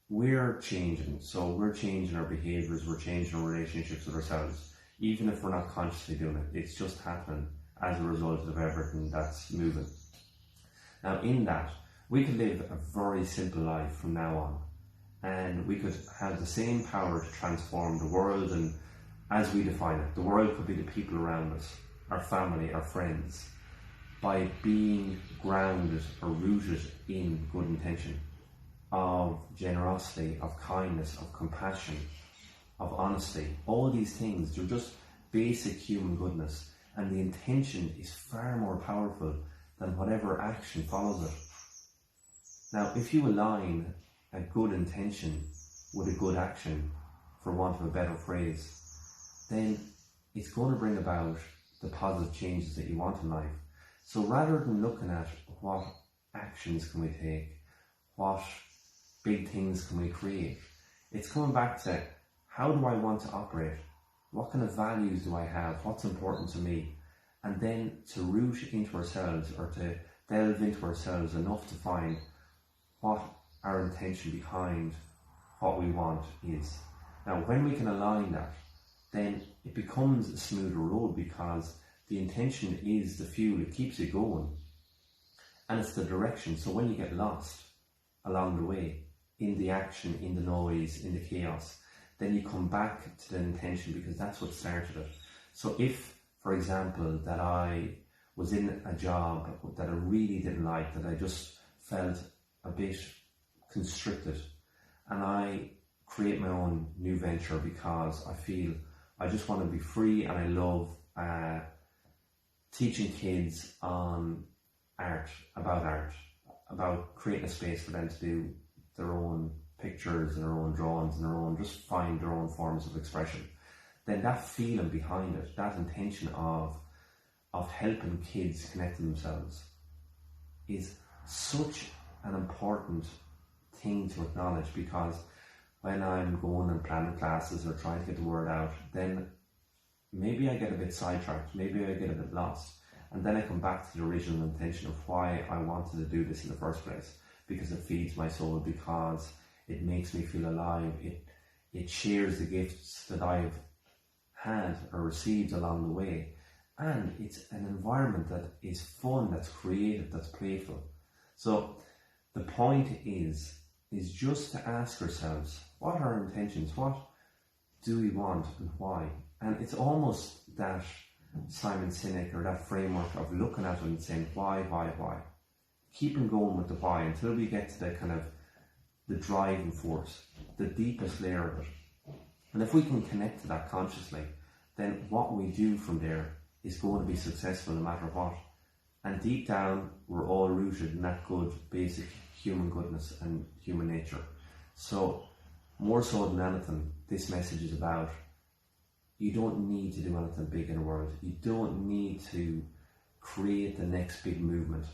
we're changing. So we're changing our behaviours, we're changing our relationships with ourselves, even if we're not consciously doing it. It's just happening as a result of everything that's moving. Now in that, we could live a very simple life from now on, and we could have the same power to transform the world, and as we define it, the world could be the people around us, our family, our friends, by being grounded or rooted in good intention, of generosity, of kindness, of compassion, of honesty. All these things, they're just basic human goodness, and the intention is far more powerful than whatever action follows it. Now, if you align a good intention with a good action, for want of a better phrase, then it's going to bring about the positive changes that you want in life. So rather than looking at what actions can we take, what big things can we create, it's coming back to, how do I want to operate? What kind of values do I have? What's important to me? And then to root into ourselves, or to delve into ourselves enough to find what our intention behind what we want is. Now, when we can align that, then it becomes a smoother road, because the intention is the fuel, it keeps you going, and it's the direction. So when you get lost along the way, in the action, in the noise, in the chaos, then you come back to the intention, because that's what started it. So if, for example, that I was in a job that I really didn't like, that I just felt a bit constricted, and I create my own new venture because I feel I just want to be free, and I love teaching kids on art, about creating a space for them to do their own pictures and their own drawings and their own, just find their own forms of expression. Then that feeling behind it, that intention of helping kids connect to themselves, is such an important thing to acknowledge, because when I'm going and planning classes or trying to get the word out, then maybe I get a bit sidetracked, maybe I get a bit lost, and then I come back to the original intention of why I wanted to do this in the first place, because it feeds my soul, because it makes me feel alive, it shares the gifts that I've had or received along the way, and it's an environment that is fun, that's creative, that's playful. So the point is just to ask ourselves, what are our intentions? What do we want and why? And it's almost that Simon Sinek, or that framework of looking at it and saying, why? Keeping going with the why until we get to the kind of the driving force, the deepest layer of it. And if we can connect to that consciously, then what we do from there is going to be successful no matter what. And deep down, we're all rooted in that good, basic human goodness and human nature. So, more so than anything, this message is about, you don't need to do anything big in the world. You don't need to create the next big movement.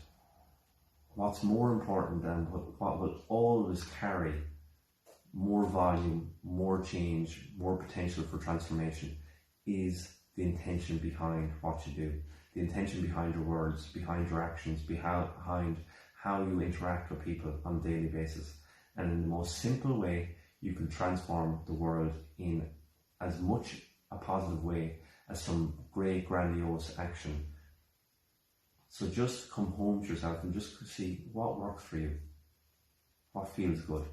What's more important, and what will always carry more volume, more change, more potential for transformation, is the intention behind what you do. The intention behind your words, behind your actions, behind how you interact with people on a daily basis. And in the most simple way, you can transform the world in as much a positive way as some great grandiose action. So just come home to yourself and just see what works for you, what feels good,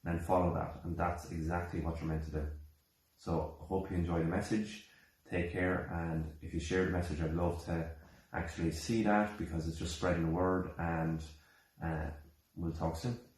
and then follow that. And that's exactly what you're meant to do. So I hope you enjoy the message. Take care, and if you share the message, I'd love to actually see that, because it's just spreading the word, and we'll talk soon.